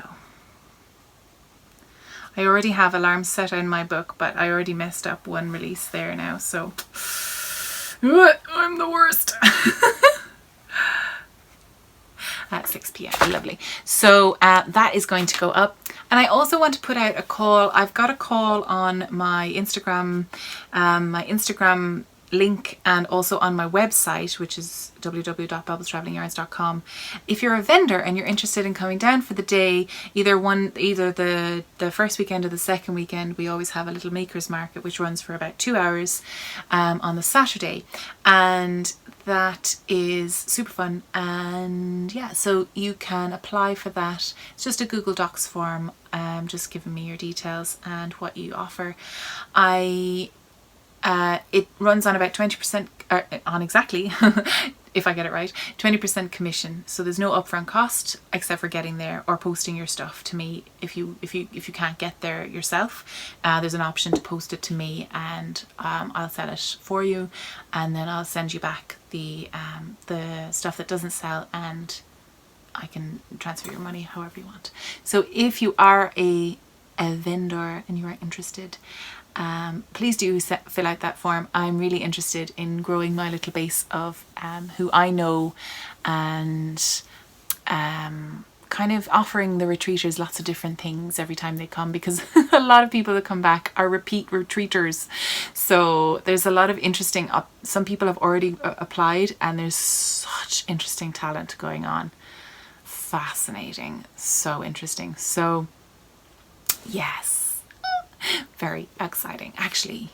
I already have alarms set in my book, but I already messed up one release there now, so I'm the worst. at 6 p.m. Lovely. So that is going to go up. And I also want to put out a call. I've got a call on my Instagram link, and also on my website, which is www.babblestravelingyarns.com. If you're a vendor and you're interested in coming down for the day, either the first weekend or the second weekend, we always have a little makers market which runs for about 2 hours on the Saturday, and that is super fun. And yeah, so you can apply for that. It's just a Google Docs form, just giving me your details and what you offer. It runs on about 20%, on exactly, if I get it right, 20% commission. So there's no upfront cost except for getting there or posting your stuff to me. If you can't get there yourself, there's an option to post it to me, and I'll sell it for you, and then I'll send you back the stuff that doesn't sell, and I can transfer your money however you want. So if you are a vendor and you are interested, please do fill out that form. I'm really interested in growing my little base of who I know, and kind of offering the retreaters lots of different things every time they come, because a lot of people that come back are repeat retreaters. So there's a lot of interesting, some people have already applied, and there's such interesting talent going on. Fascinating, so interesting. So yes. Very exciting. Actually,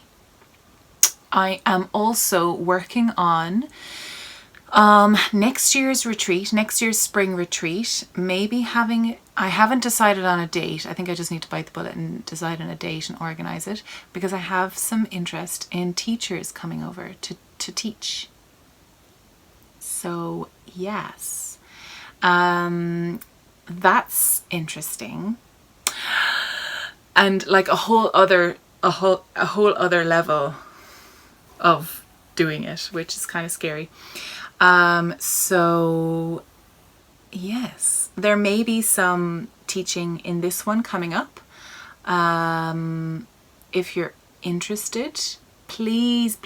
I am also working on next year's spring retreat. Maybe I haven't decided on a date. I think I just need to bite the bullet and decide on a date and organize it, because I have some interest in teachers coming over to teach. So yes, that's interesting. And like a whole other level of doing it, which is kind of scary. So yes, there may be some teaching in this one coming up. If you're interested, please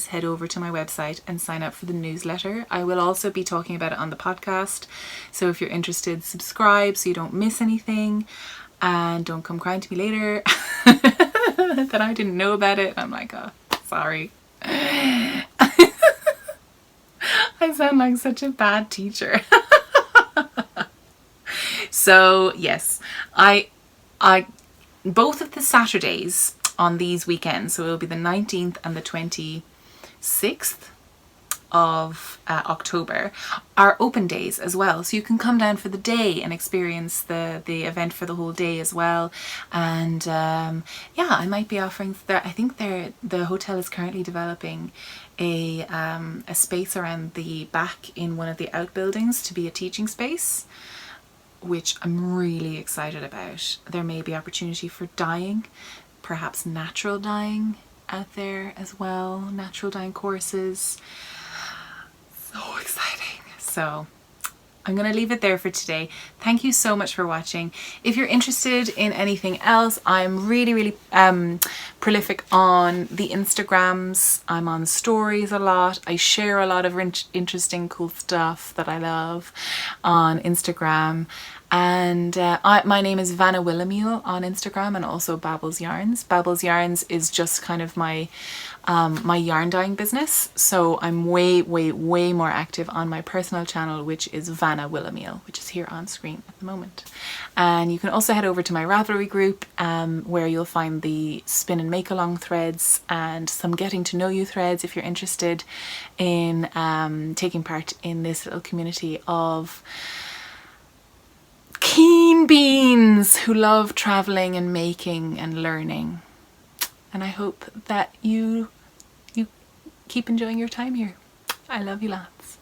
head over to my website and sign up for the newsletter. I will also be talking about it on the podcast. So if you're interested, subscribe so you don't miss anything. And don't come crying to me later that I didn't know about it. I'm like, oh, sorry. I sound like such a bad teacher. So yes, I both of the Saturdays on these weekends, so it'll be the 19th and the 26th of October, are open days as well, so you can come down for the day and experience the event for the whole day as well. And yeah, I might be offering I think the hotel is currently developing a space around the back in one of the outbuildings to be a teaching space, which I'm really excited about. There may be opportunity for dyeing, perhaps natural dyeing out there as well, natural dyeing courses. So exciting. So I'm going to leave it there for today. Thank you so much for watching. If you're interested in anything else, I'm really prolific on the Instagrams. I'm on stories a lot. I share a lot of interesting, cool stuff that I love on Instagram. And my name is Vanawillemiel on Instagram, and also Babbles Yarns. Babbles Yarns is just kind of my my yarn dyeing business. So I'm way more active on my personal channel, which is Vanawillemiel, which is here on screen at the moment. And you can also head over to my Ravelry group, where you'll find the spin and make along threads and some getting to know you threads if you're interested in taking part in this little community of keen beans who love traveling and making and learning. And I hope that you keep enjoying your time here. I love you lots.